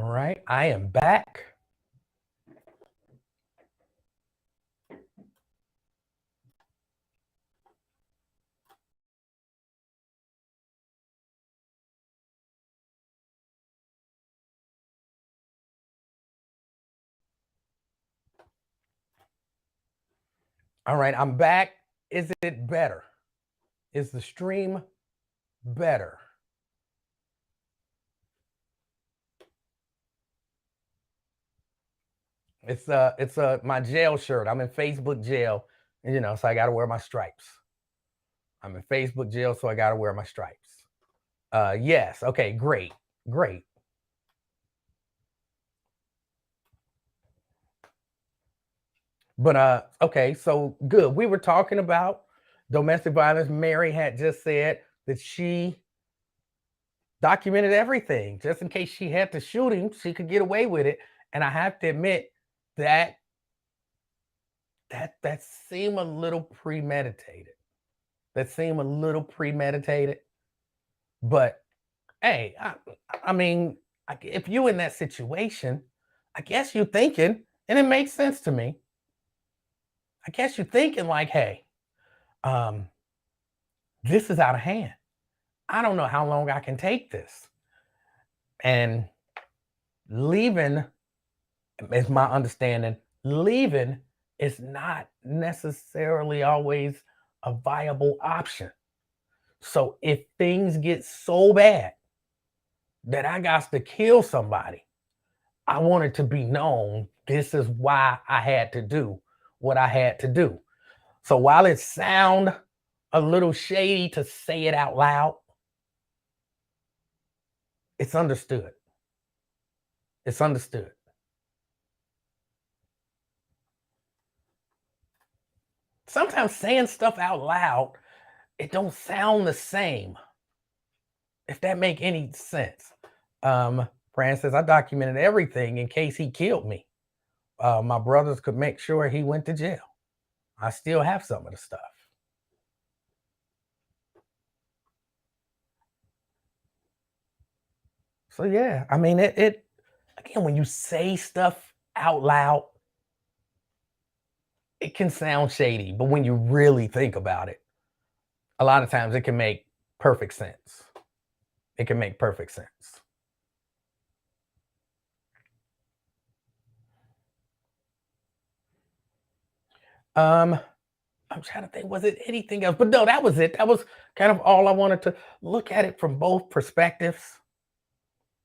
right, I am back. All right, I'm back. Is it better? Is the stream better? It's my jail shirt. I'm in Facebook jail, so I got to wear my stripes. I'm in Facebook jail, so I got to wear my stripes. Yes. Okay, great. Great. But okay, so good. We were talking about domestic violence. Mary had just said that she documented everything just in case she had to shoot him, she could get away with it. And I have to admit that that seemed a little premeditated. That seemed a little premeditated. But hey, I mean, if you in that situation, I guess you're thinking, and it makes sense to me. I guess you're thinking like, hey, um, this is out of hand. I don't know how long I can take this. And leaving, is my understanding, leaving is not necessarily always a viable option. So if things get so bad that I got to kill somebody, I want it to be known this is why I had to do what I had to do. So while it sound a little shady to say it out loud, it's understood. It's understood. Sometimes saying stuff out loud, it don't sound the same. If that make any sense. Fran says, I documented everything in case he killed me. My brothers could make sure he went to jail. I still have some of the stuff. So yeah, I mean, it again, when you say stuff out loud, it can sound shady, but when you really think about it, a lot of times it can make perfect sense. It can make perfect sense. Um, I'm trying to think, was it anything else? But no, that was it. That was kind of all I wanted to look at it from both perspectives.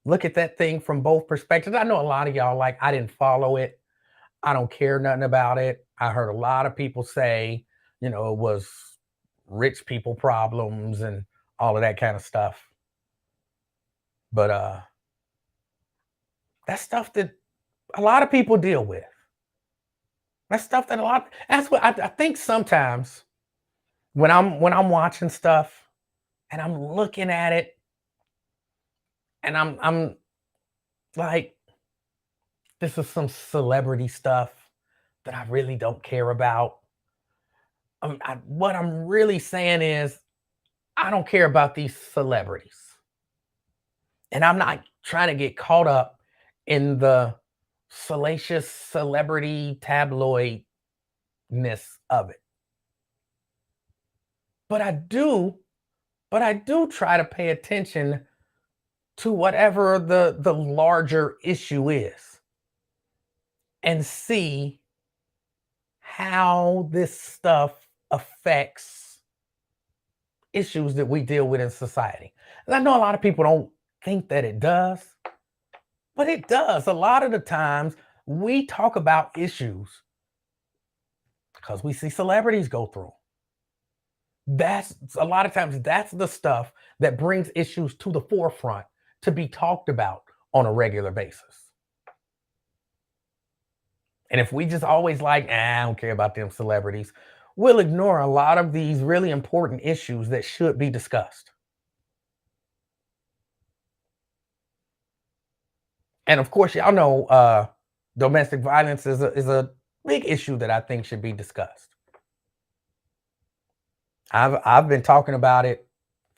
Look at that thing from both perspectives. I know a lot of y'all like, I didn't follow it. I don't care nothing about it. I heard a lot of people say, it was rich people problems and all of that kind of stuff. But that's stuff that a lot of people deal with. That's stuff that that's what I think sometimes when I'm watching stuff and I'm looking at it and I'm like, this is some celebrity stuff that I really don't care about. What I'm really saying is, I don't care about these celebrities. And I'm not trying to get caught up in the salacious celebrity tabloidness of it. But I do try to pay attention to whatever the larger issue is and see how this stuff affects issues that we deal with in society. And I know a lot of people don't think that it does, but it does. A lot of the times we talk about issues because we see celebrities go through. That's a lot of times that's the stuff that brings issues to the forefront to be talked about on a regular basis. And if we just always like, I don't care about them celebrities, we'll ignore a lot of these really important issues that should be discussed. And of course, y'all know domestic violence is a big issue that I think should be discussed. I've been talking about it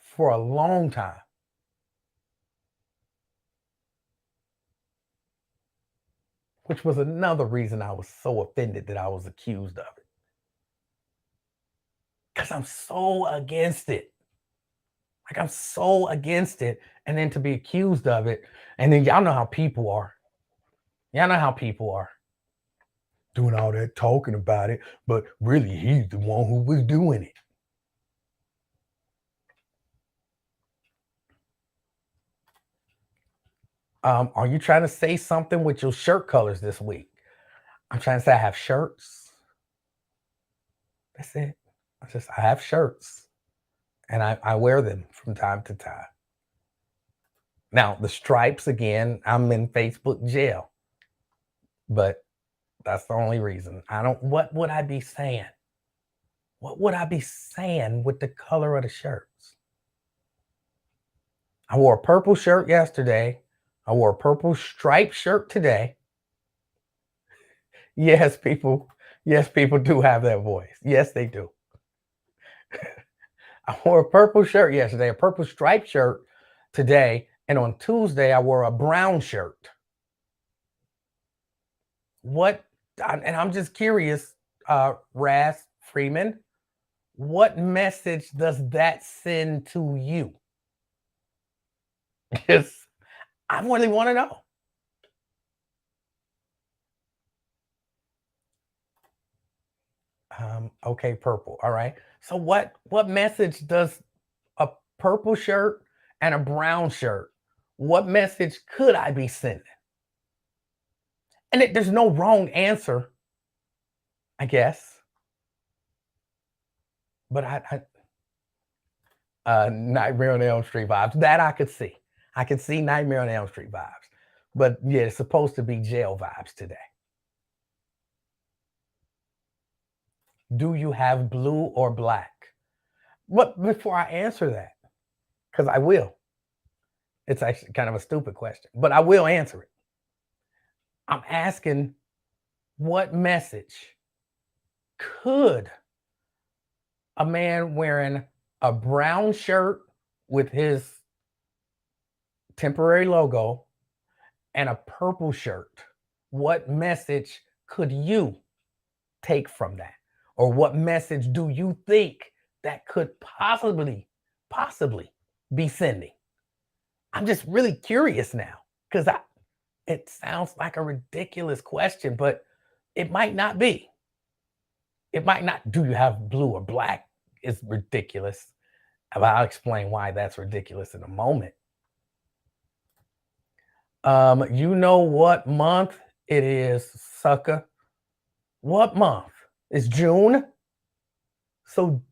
for a long time. which was another reason I was so offended that I was accused of it. Because I'm so against it. Like, I'm so against it. And then to be accused of it. And then y'all know how people are. Y'all know how people are. Doing all that talking about it, but really he's the one who was doing it. Are you trying to say something with your shirt colors this week? I'm trying to say I have shirts. That's it. I have shirts and I wear them from time to time. Now, the stripes again, I'm in Facebook jail. But that's the only reason. What would I be saying? What would I be saying with the color of the shirts? I wore a purple shirt yesterday. I wore a purple striped shirt today. Yes, people. Yes, people do have that voice. Yes, they do. I wore a purple shirt yesterday, a purple striped shirt today, and on Tuesday I wore a brown shirt. What? And I'm just curious, Raz Freeman, what message does that send to you? Yes, I really want to know. Okay, purple. All right. So what message does a purple shirt and a brown shirt? What message could I be sending? And there's no wrong answer, I guess. But Nightmare on Elm Street vibes that I could see. I could see Nightmare on Elm Street vibes. But yeah, it's supposed to be jail vibes today. Do you have blue or black? But before I answer that, because I will, it's actually kind of a stupid question, but I will answer it. I'm asking what message could a man wearing a brown shirt with his temporary logo and a purple shirt, what message could you take from that? Or what message do you think that could possibly be sending? I'm just really curious now because it sounds like a ridiculous question, but it might not be. It might not. Do you have blue or black? Is ridiculous. I'll explain why that's ridiculous in a moment. You know what month it is, sucker? What month? It's June. So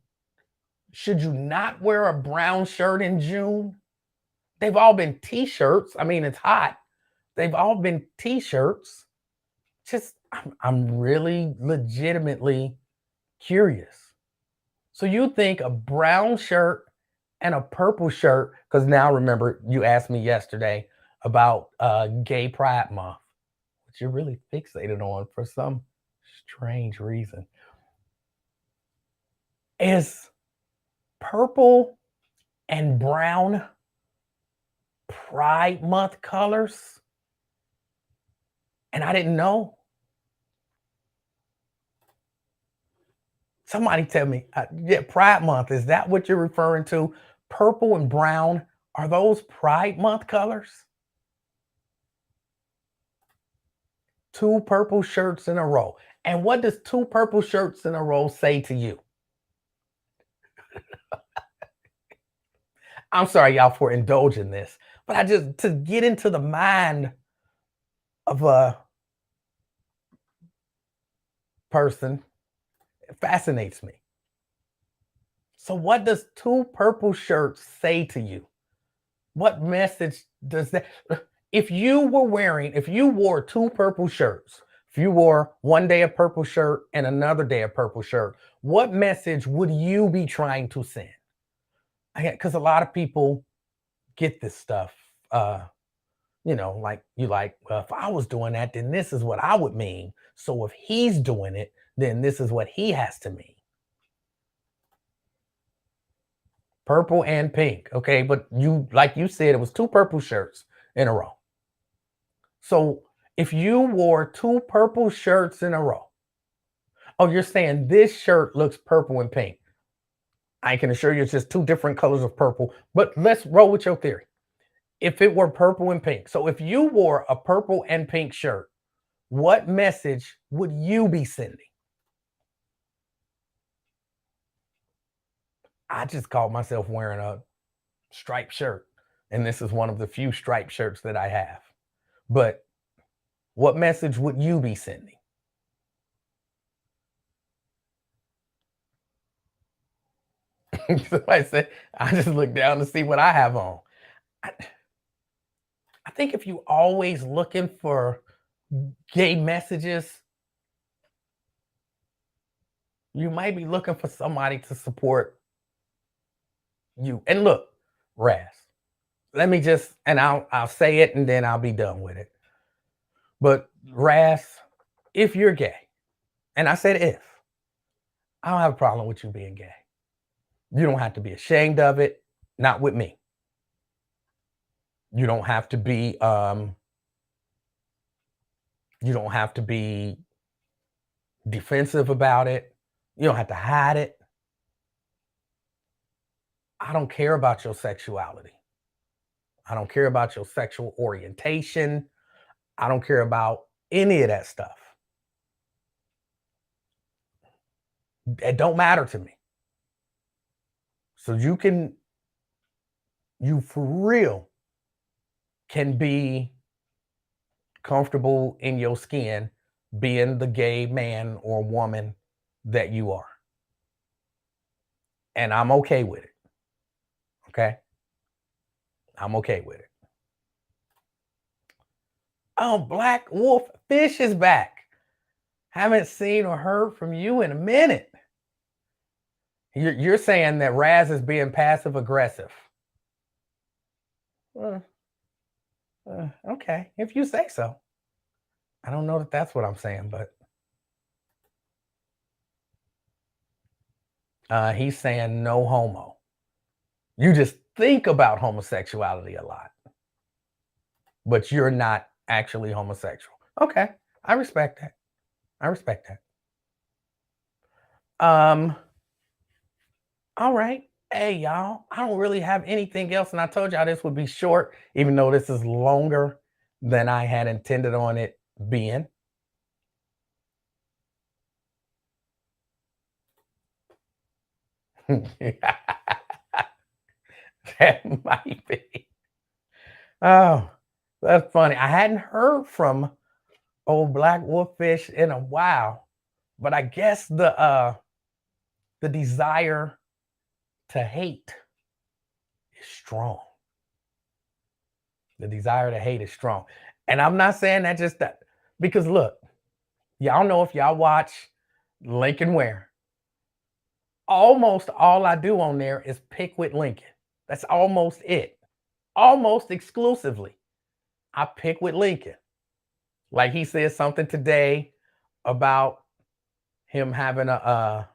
should you not wear a brown shirt in June? They've all been t-shirts. I mean, it's hot. They've all been t-shirts. Just I'm really legitimately curious. So you think a brown shirt and a purple shirt, because now remember, you asked me yesterday about Gay Pride Month, which you're really fixated on for some strange reason. Is purple and brown Pride Month colors? And I didn't know. Somebody tell me, yeah, Pride Month, is that what you're referring to? Purple and brown, are those Pride Month colors? Two purple shirts in a row. And what does two purple shirts in a row say to you? I'm sorry, y'all, for indulging this, but I just, to get into the mind of a person, it fascinates me. So, what does two purple shirts say to you? What message does that? If you wore two purple shirts, if you wore one day a purple shirt and another day a purple shirt, what message would you be trying to send? Because a lot of people get this stuff. Well, if I was doing that, then this is what I would mean. So if he's doing it, then this is what he has to mean. Purple and pink. Okay, but like you said, it was two purple shirts in a row. So If you wore two purple shirts in a row, oh, you're saying this shirt looks purple and pink. I can assure you it's just two different colors of purple, but let's roll with your theory. If it were purple and pink, so if you wore a purple and pink shirt, what message would you be sending? I just caught myself wearing a striped shirt, and this is one of the few striped shirts that I have. But what message would you be sending? Somebody said, I just look down to see what I have on. I, I think if you always looking for gay messages, you might be looking for somebody to support you. And look, Raz, let me just, and I'll say it and then I'll be done with it. But Raz, if you're gay, and I said if, I don't have a problem with you being gay. You don't have to be ashamed of it, not with me. You don't have to be defensive about it. You don't have to hide it. I don't care about your sexuality. I don't care about your sexual orientation. I don't care about any of that stuff. It don't matter to me. So you for real can be comfortable in your skin being the gay man or woman that you are. And I'm okay with it. Okay? I'm okay with it. Oh, Black Wolf Fish is back. Haven't seen or heard from you in a minute. You're saying that Raz is being passive aggressive. Okay, if you say so. I don't know that that's what I'm saying, but he's saying no homo. You just think about homosexuality a lot, but you're not actually homosexual. Okay, I respect that. I respect that. All right. Hey, y'all, I don't really have anything else. And I told y'all this would be short, even though this is longer than I had intended on it being. That might be. Oh, that's funny. I hadn't heard from old Black Wolffish in a while, but I guess the desire to hate is strong. The desire to hate is strong. And I'm not saying that just that, because look, y'all know if y'all watch Lincoln Ware, almost all I do on there is pick with Lincoln. That's almost it. Almost exclusively. I pick with Lincoln. Like he said something today about him having a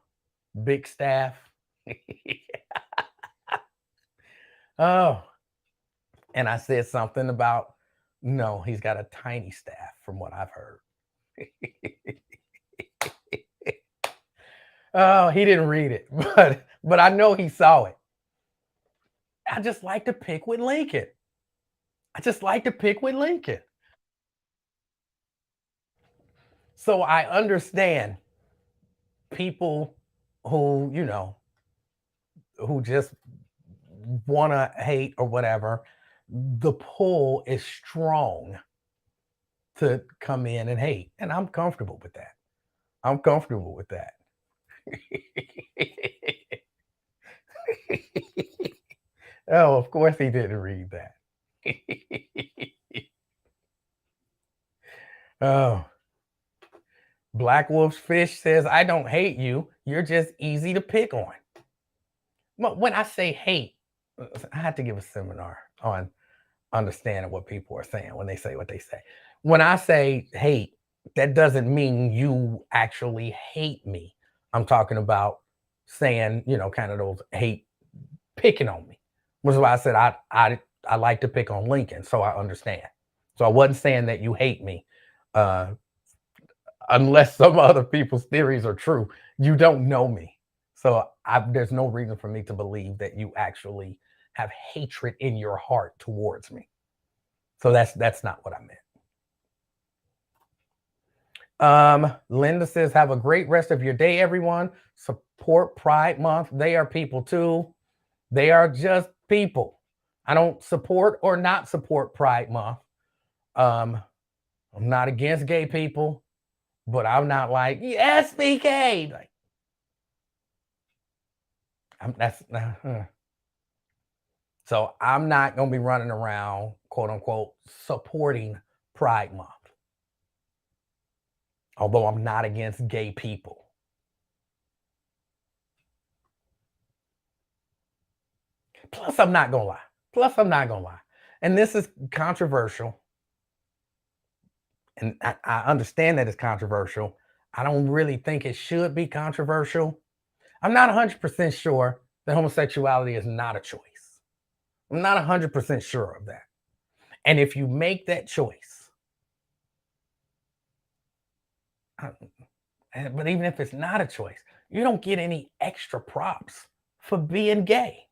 big staff. Oh, and I said something about, no, he's got a tiny staff from what I've heard. Oh, he didn't read it, but I know he saw it. I just like to pick with Lincoln. I just like to pick with Lincoln. So I understand people who, who just want to hate or whatever. The pull is strong to come in and hate. And I'm comfortable with that. I'm comfortable with that. Oh, of course he didn't read that. Oh. Black Wolf's Fish says, I don't hate you. You're just easy to pick on. But when I say hate, I had to give a seminar on understanding what people are saying when they say what they say. When I say hate, that doesn't mean you actually hate me. I'm talking about saying, kind of those hate picking on me. Which is why I said I like to pick on Lincoln, so I understand. So I wasn't saying that you hate me. Uh, unless some other people's theories are true, you don't know me. So there's no reason for me to believe that you actually have hatred in your heart towards me. So that's not what I meant. Linda says, have a great rest of your day, everyone. Support Pride Month. They are people too. They are just people. I don't support or not support Pride Month. I'm not against gay people, but I'm not like, yes, be gay. Like, so I'm not going to be running around, quote unquote, supporting Pride Month. Although I'm not against gay people. Plus, I'm not going to lie. And this is controversial. And I understand that it's controversial. I don't really think it should be controversial. I'm not 100% sure that homosexuality is not a choice. I'm not 100% sure of that. And if you make that choice, but even if it's not a choice, you don't get any extra props for being gay.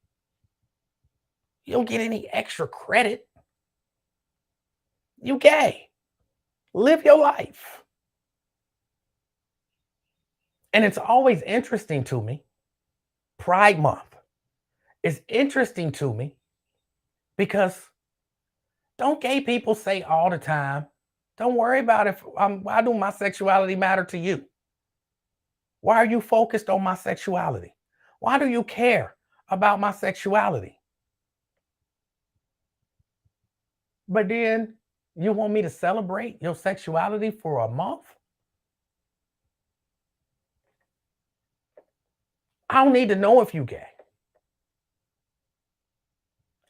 You don't get any extra credit. You gay. Live your life. And it's always interesting to me. Pride Month is interesting to me because don't gay people say all the time, don't worry about if why do my sexuality matter to you? Why are you focused on my sexuality? Why do you care about my sexuality? But then you want me to celebrate your sexuality for a month? I don't need to know if you gay.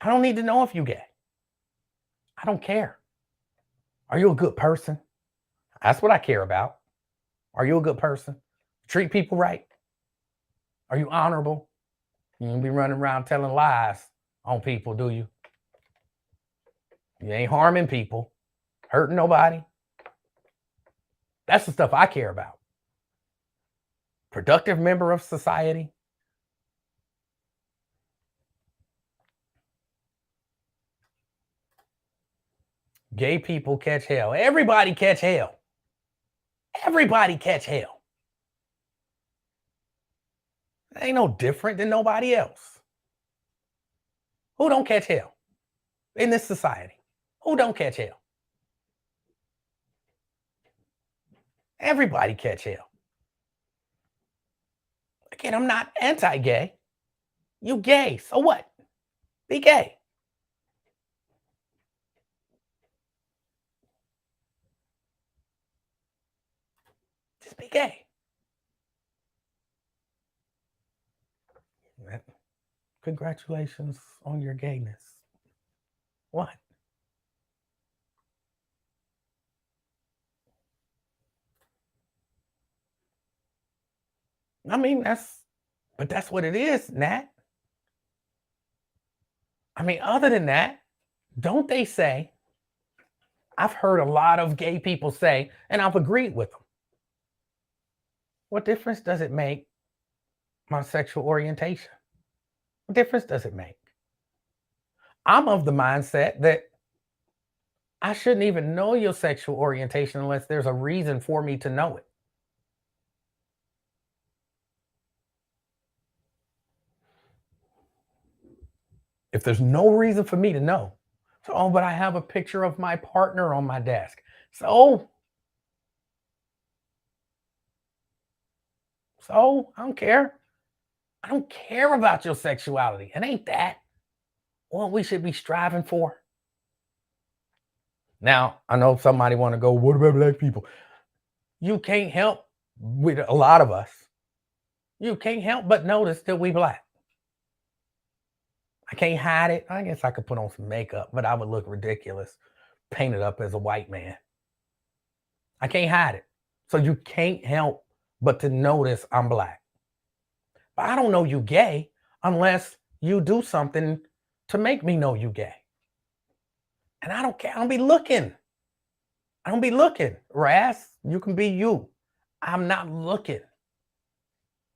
I don't need to know if you gay. I don't care. Are you a good person? That's what I care about. Are you a good person? Treat people right? Are you honorable? You don't be running around telling lies on people, do you? You ain't harming people, hurting nobody. That's the stuff I care about. Productive member of society. Gay people catch hell. Everybody catch hell. Everybody catch hell. It ain't no different than nobody else. Who don't catch hell in this society? Who don't catch hell? Everybody catch hell. Again, I'm not anti-gay. You gay, so what? Be gay. Just be gay. Congratulations on your gayness. What? I mean, that's what it is, Nat. I mean, other than that, don't they say, I've heard a lot of gay people say, and I've agreed with them. What difference does it make my sexual orientation? What difference does it make? I'm of the mindset that I shouldn't even know your sexual orientation unless there's a reason for me to know it. If there's no reason for me to know, so, oh, but I have a picture of my partner on my desk. So I don't care. I don't care about your sexuality. And ain't that what we should be striving for? Now, I know somebody want to go, what about black people? You can't help with a lot of us. You can't help but notice that we black. I can't hide it. I guess I could put on some makeup, but I would look ridiculous painted up as a white man. I can't hide it. So you can't help but to notice I'm black. But I don't know you gay unless you do something to make me know you gay. And I don't care. I don't be looking. I don't be looking, Raz. You can be you. I'm not looking.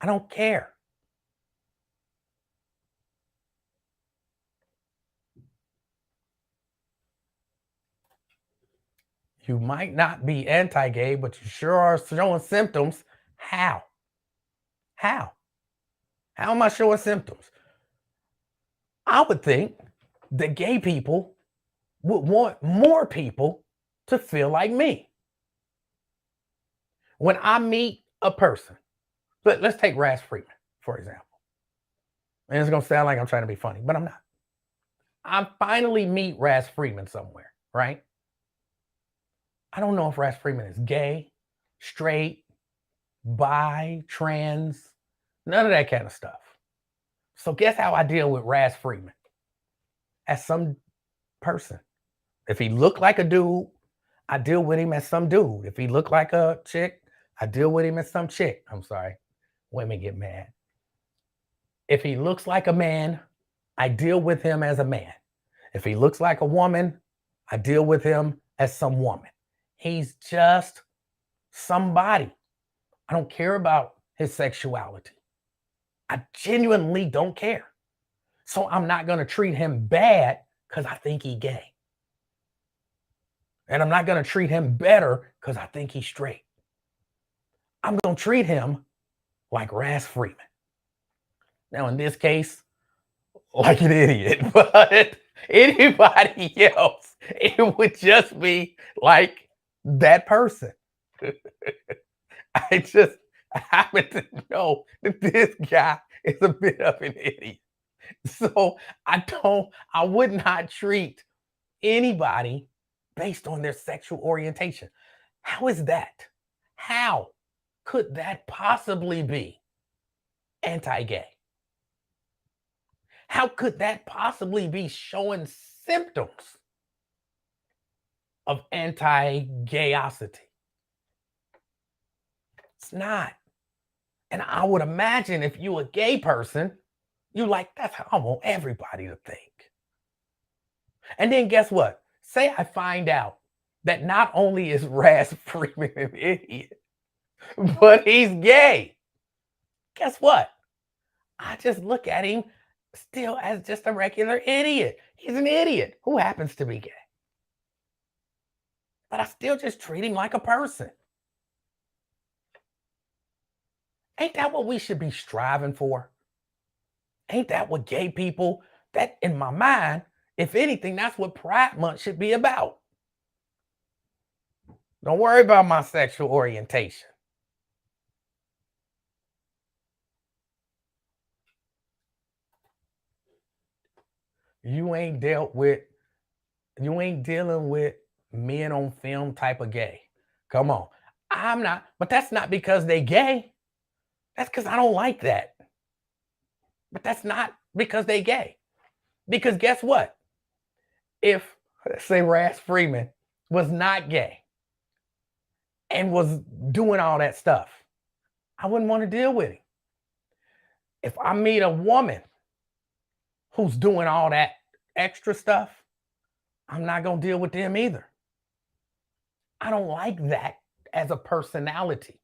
I don't care. You might not be anti-gay, but you sure are showing symptoms. How? How? How am I showing symptoms? I would think that gay people would want more people to feel like me. When I meet a person, let's take Raz Freeman, for example. And it's going to sound like I'm trying to be funny, but I'm not. I finally meet Raz Freeman somewhere, right? I don't know if Raz Freeman is gay, straight, bi, trans, none of that kind of stuff. So guess how I deal with Raz Freeman? As some person. If he looked like a dude, I deal with him as some dude. If he looked like a chick, I deal with him as some chick. I'm sorry. Women get mad. If he looks like a man, I deal with him as a man. If he looks like a woman, I deal with him as some woman. He's just somebody. I don't care about his sexuality. I genuinely don't care. So I'm not going to treat him bad because I think he's gay. And I'm not going to treat him better because I think he's straight. I'm going to treat him like Raz Freeman. Now, in this case, like an idiot, but anybody else, it would just be like that person. I happen to know that this guy is a bit of an idiot. So I would not treat anybody based on their sexual orientation. How is that? How could that possibly be anti-gay? How could that possibly be showing symptoms of anti-gayosity? It's not. And I would imagine if you're a gay person, you like, that's how I want everybody to think. And then guess what? Say I find out that not only is Raz Freeman an idiot, but he's gay. Guess what? I just look at him still as just a regular idiot. He's an idiot who happens to be gay. But I still just treat him like a person. Ain't that what we should be striving for? Ain't that what gay people, that in my mind, if anything, that's what Pride Month should be about. Don't worry about my sexual orientation. You ain't dealing with men on film type of gay. Come on. I'm not, but that's not because they gay. That's because I don't like that. But that's not because they gay. Because guess what? If, let's say, Raz Freeman was not gay and was doing all that stuff, I wouldn't want to deal with him. If I meet a woman who's doing all that extra stuff, I'm not going to deal with them either. I don't like that as a personality.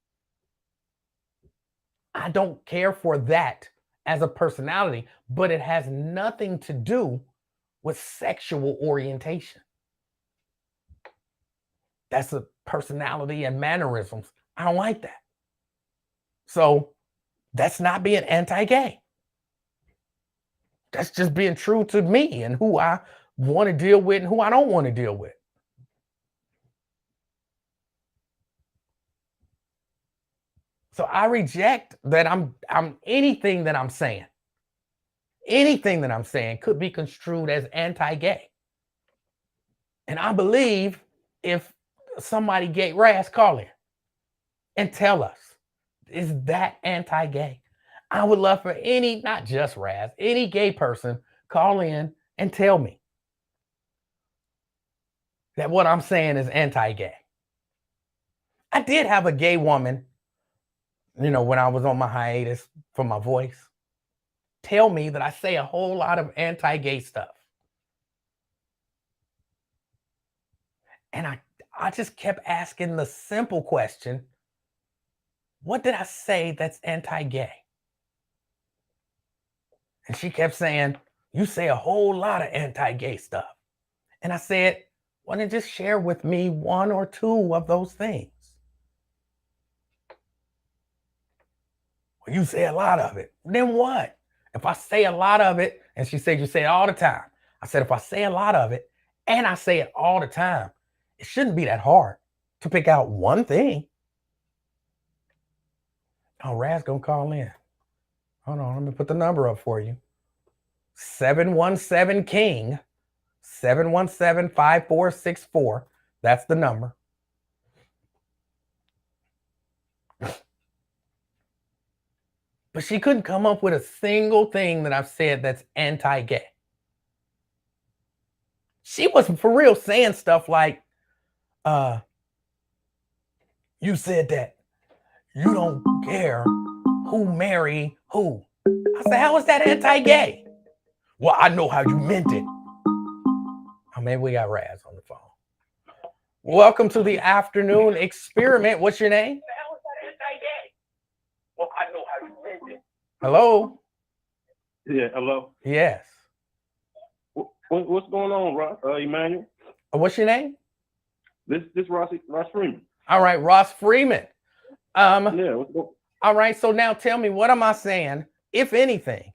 I don't care for that as a personality, but it has nothing to do with sexual orientation. That's a personality and mannerisms. I don't like that. So that's not being anti-gay. That's just being true to me and who I want to deal with and who I don't want to deal with. So I reject that I'm anything that I'm saying. Anything that I'm saying could be construed as anti-gay. And I believe if somebody gay Raz, call in and tell us, is that anti-gay? I would love for any, not just Raz, any gay person call in and tell me that what I'm saying is anti-gay. I did have a gay woman, when I was on my hiatus for my voice, tell me that I say a whole lot of anti-gay stuff. And I just kept asking the simple question, what did I say that's anti-gay? And she kept saying, you say a whole lot of anti-gay stuff. And I said, why don't you just share with me one or two of those things? Well, you say a lot of it. Then what? If I say a lot of it, and she said, you say it all the time. I said, if I say a lot of it and I say it all the time, it shouldn't be that hard to pick out one thing. Oh, Raz gonna call in. Hold on, let me put the number up for you. 717 King, 717-5464. That's the number. But she couldn't come up with a single thing that I've said that's anti-gay. She wasn't for real saying stuff like, you said that you don't care who marry who. I said, how is that anti-gay? Well, I know how you meant it. Oh, maybe we got Raz on the phone. Welcome to the afternoon experiment. What's your name? How is that anti-gay? Well, I know how you meant it. Hello? Yeah, hello. Yes. What's going on, Ross? Emmanuel? What's your name? This Ross Freeman. All right, Ross Freeman. Yeah. What's going? All right, so now tell me, what am I saying, if anything?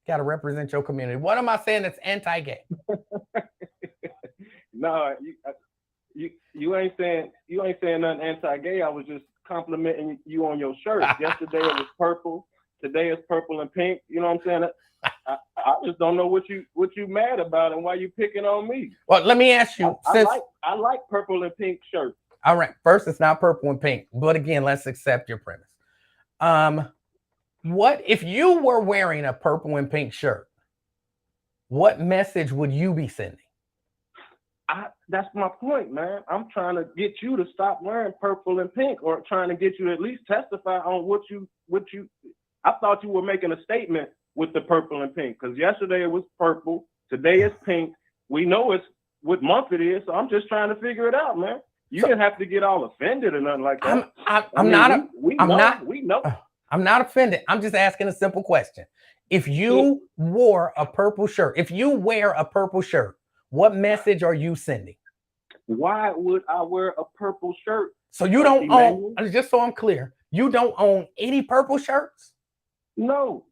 Got to represent your community. What am I saying that's anti-gay? No, you ain't saying nothing anti-gay. I was just complimenting you on your shirt. Yesterday it was purple. Today it's purple and pink. You know what I'm saying? I just don't know what you mad about and why you picking on me. Well, let me ask you. I like purple and pink shirts. All right. First, it's not purple and pink, but again, let's accept your premise. What if you were wearing a purple and pink shirt? What message would you be sending? That's my point, man. I'm trying to get you to stop wearing purple and pink, or trying to get you to at least testify on what you. I thought you were making a statement with the purple and pink, because yesterday it was purple, today it's pink. We know it's what month it is, so I'm just trying to figure it out, man. You didn't have to get all offended or nothing like that. I'm not offended. I'm just asking a simple question. If you wore a purple shirt, if you wear a purple shirt, what message are you sending? Why would I wear a purple shirt? So you don't own, just so I'm clear, you don't own any purple shirts? No.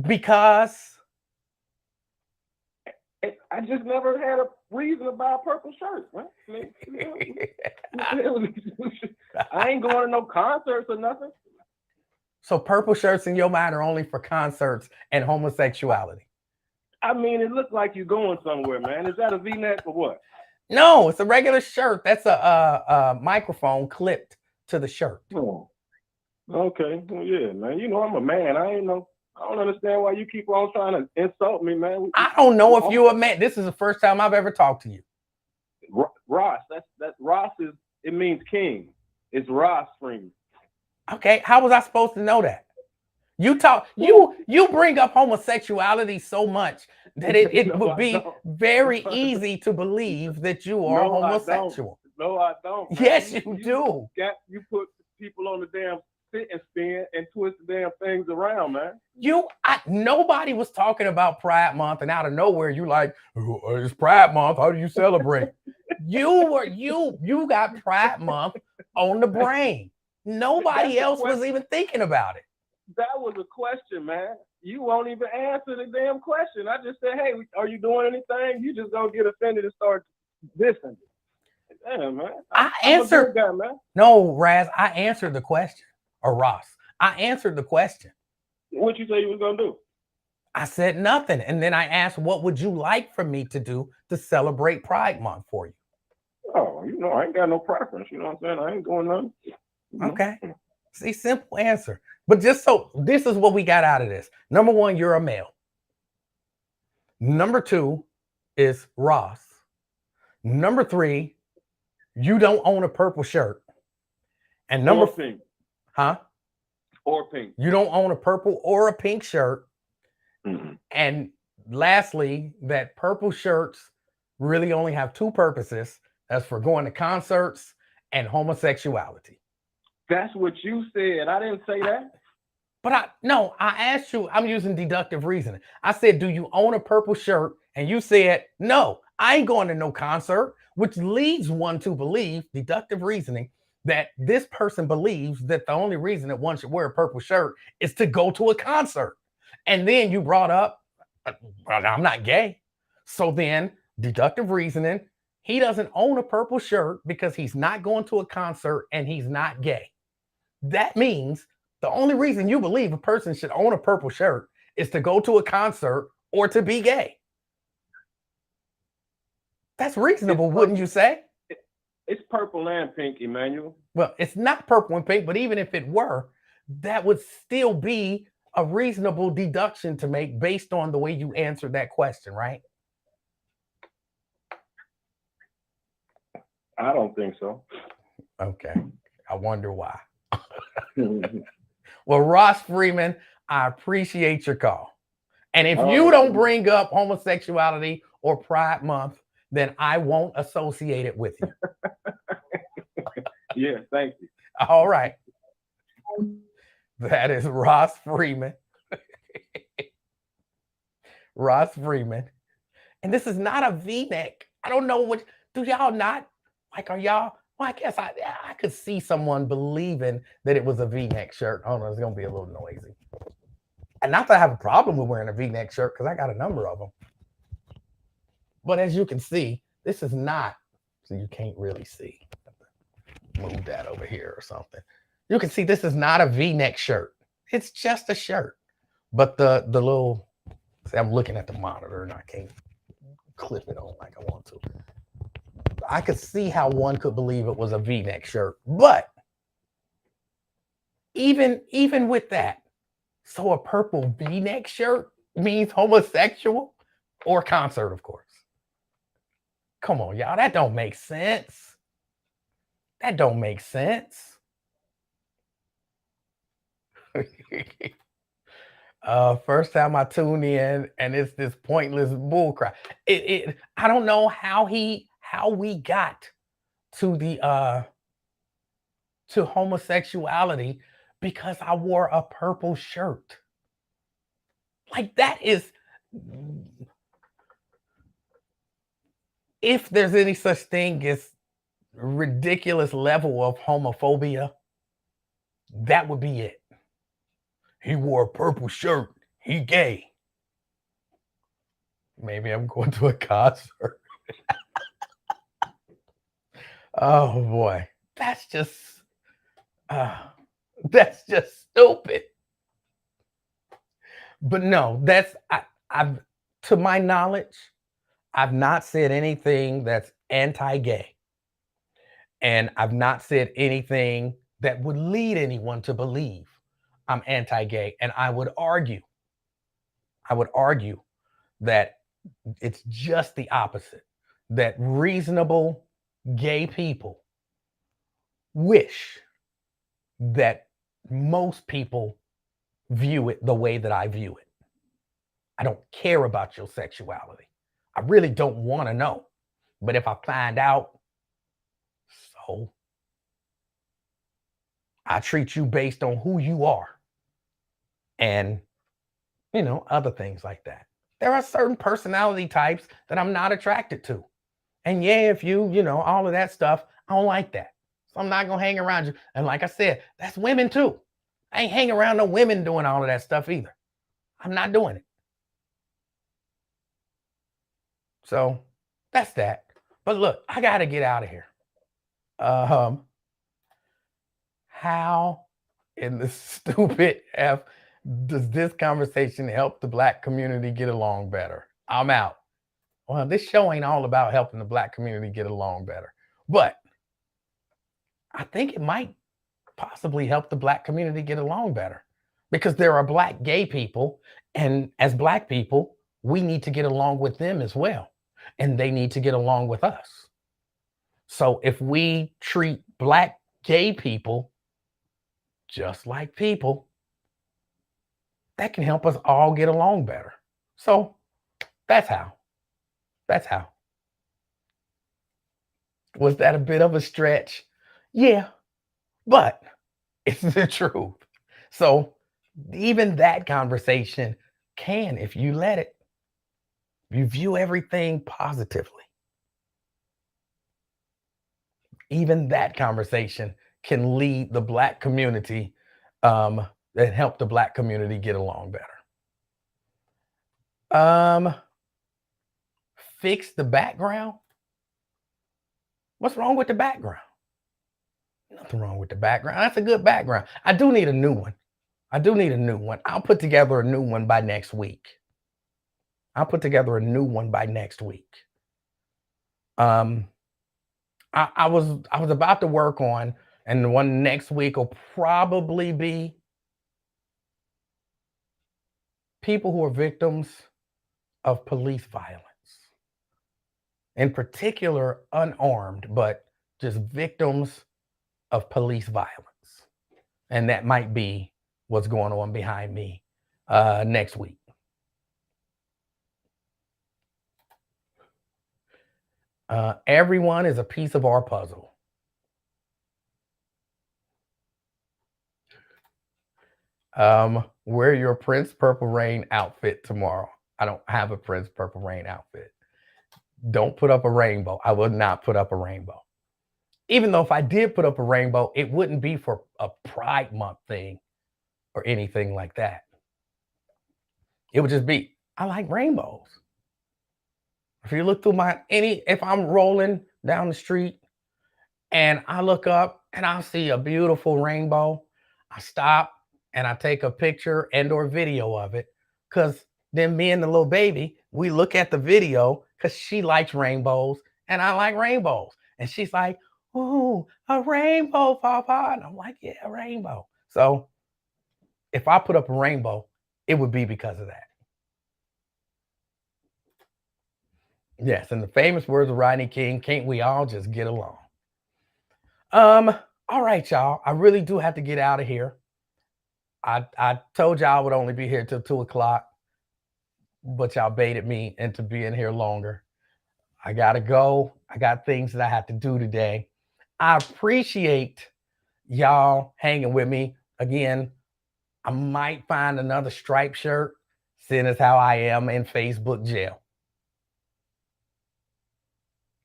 Because? I just never had a reason to buy a purple shirt, right? I ain't going to no concerts or nothing. So purple shirts in your mind are only for concerts and homosexuality? I mean, it looks like you're going somewhere, man. Is that a V-neck or what? No, it's a regular shirt. That's a microphone clipped to the shirt. Oh, okay. Well, yeah, man. You know I'm a man. I don't understand why you keep on trying to insult me, man. I don't know if you're a man. This is the first time I've ever talked to you. Ross. That's Ross is. It means king. It's Ross Freeman. Okay, how was I supposed to know that? You bring up homosexuality so much that it would be very easy to believe that you are homosexual. No, I don't. Man. Yes, you do. You put people on the damn sit and spin and twist the damn things around, man. Nobody was talking about Pride Month, and out of nowhere, you like, it's Pride Month. How do you celebrate? You got Pride Month on the brain. Nobody else was even thinking about it. That was a question, man. You won't even answer the damn question. I just said, hey, are you doing anything? You just don't get offended and start dissing. Damn, man. I answered. Guy, man. No, Raz, I answered the question. Or Ross, I answered the question. What you say you was going to do? I said nothing. And then I asked, what would you like for me to do to celebrate Pride Month for you? Oh, I ain't got no preference. You know what I'm saying? I ain't doing nothing. Okay. See, simple answer. But just so this is what we got out of this. Number one, you're a male. Number two is Ross. Number three, you don't own a purple shirt. And number pink. Huh? Or pink. You don't own a purple or a pink shirt. Mm-hmm. And lastly, that purple shirts really only have two purposes. as for going to concerts and homosexuality. That's what you said. I didn't say that. But I asked you, I'm using deductive reasoning. I said, do you own a purple shirt? And you said, no, I ain't going to no concert, which leads one to believe, deductive reasoning, that this person believes that the only reason that one should wear a purple shirt is to go to a concert. And then you brought up, well, I'm not gay. So then deductive reasoning, he doesn't own a purple shirt because he's not going to a concert and he's not gay. That means the only reason you believe a person should own a purple shirt is to go to a concert or to be gay. That's reasonable, wouldn't you say? It's purple and pink, Emmanuel. Well, it's not purple and pink, but even if it were, that would still be a reasonable deduction to make based on the way you answered that question, right? I don't think so. Okay. I wonder why. Well, Ross Freeman, I appreciate your call. And if you don't bring up homosexuality or Pride Month, then I won't associate it with you. Yeah, thank you. All right. That is Ross Freeman. Ross Freeman. And this is not a V-neck. I don't know what, do y'all not? Like, are y'all? Well, I guess I could see someone believing that it was a V-neck shirt. Oh no, it's gonna be a little noisy. And not that I have a problem with wearing a V-neck shirt because I got a number of them. But as you can see, this is not, so you can't really see. Move that over here or something. You can see this is not a V-neck shirt. It's just a shirt. But the little, see, I'm looking at the monitor and I can't clip it on like I want to. I could see how one could believe it was a V-neck shirt, but even with that, so a purple V-neck shirt means homosexual or concert, of course. Come on, y'all, that don't make sense. That don't make sense. First time I tune in and it's this pointless bullcrap. I don't know how we got to the to homosexuality because I wore a purple shirt. Like that is, if there's any such thing as ridiculous level of homophobia, that would be it. He wore a purple shirt. He gay. Maybe I'm going to a concert. Oh boy, that's just stupid. But no, I've to my knowledge, I've not said anything that's anti-gay, and I've not said anything that would lead anyone to believe I'm anti-gay. And I would argue that it's just the opposite, that reasonable gay people wish that most people view it the way that I view it. I don't care about your sexuality. I really don't want to know. But if I find out, so I treat you based on who you are and, other things like that. There are certain personality types that I'm not attracted to. And yeah, if you all of that stuff, I don't like that. So I'm not going to hang around you. And like I said, that's women too. I ain't hanging around no women doing all of that stuff either. I'm not doing it. So that's that. But look, I got to get out of here. How in the stupid F does this conversation help the Black community get along better? I'm out. Well, this show ain't all about helping the Black community get along better, but I think it might possibly help the Black community get along better because there are Black gay people, and as Black people, we need to get along with them as well, and they need to get along with us. So if we treat Black gay people just like people, that can help us all get along better. So that's how. Was that a bit of a stretch? Yeah, but it's the truth. So even that conversation can, if you let it, you view everything positively. Even that conversation can lead the Black community um, and help the Black community get along better. Um, Fix the background. What's wrong with the background? Nothing wrong with the background. That's a good background. I do need a new one. I do need a new one. I'll put together a new one by next week. I'll put together a new one by next week. Um, I was about to work on, and the one next week will probably be people who are victims of police violence, in particular, unarmed, but just victims of police violence. And that might be what's going on behind me next week. Everyone is a piece of our puzzle. Wear your Prince Purple Rain outfit tomorrow. I don't have a Prince Purple Rain outfit. Don't put up a rainbow. I will not put up a rainbow. Even though if I did put up a rainbow, it wouldn't be for a Pride Month thing or anything like that. It would just be, I like rainbows. If you look through if I'm rolling down the street and I look up and I see a beautiful rainbow, I stop and I take a picture and or video of it, because then me and the little baby, we look at the video because she likes rainbows and I like rainbows. And she's like, "Ooh, a rainbow, Papa." And I'm like, "Yeah, a rainbow." So if I put up a rainbow, it would be because of that. Yes, in the famous words of Rodney King, can't we all just get along? Um, all right, y'all. I really do have to get out of here. I told y'all I would only be here till 2 o'clock, but y'all baited me into being here longer. I gotta go. I got things that I have to do today. I appreciate y'all hanging with me. Again, I might find another striped shirt, seeing as how I am in Facebook jail.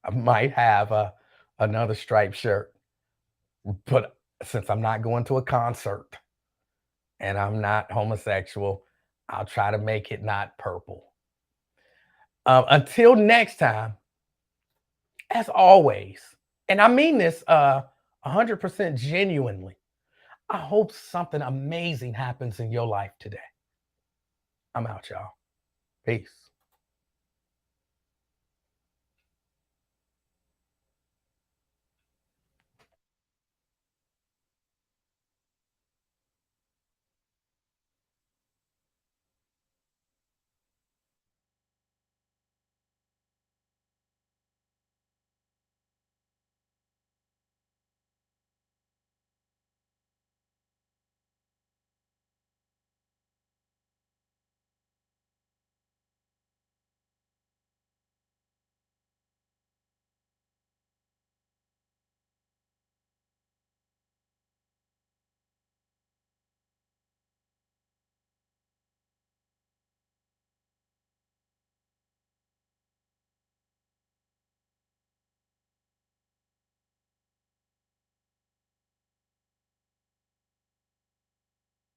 I might have another striped shirt, but since I'm not going to a concert and I'm not homosexual, I'll try to make it not purple. Until next time, as always, and I mean this 100% genuinely, I hope something amazing happens in your life today. I'm out, y'all. Peace.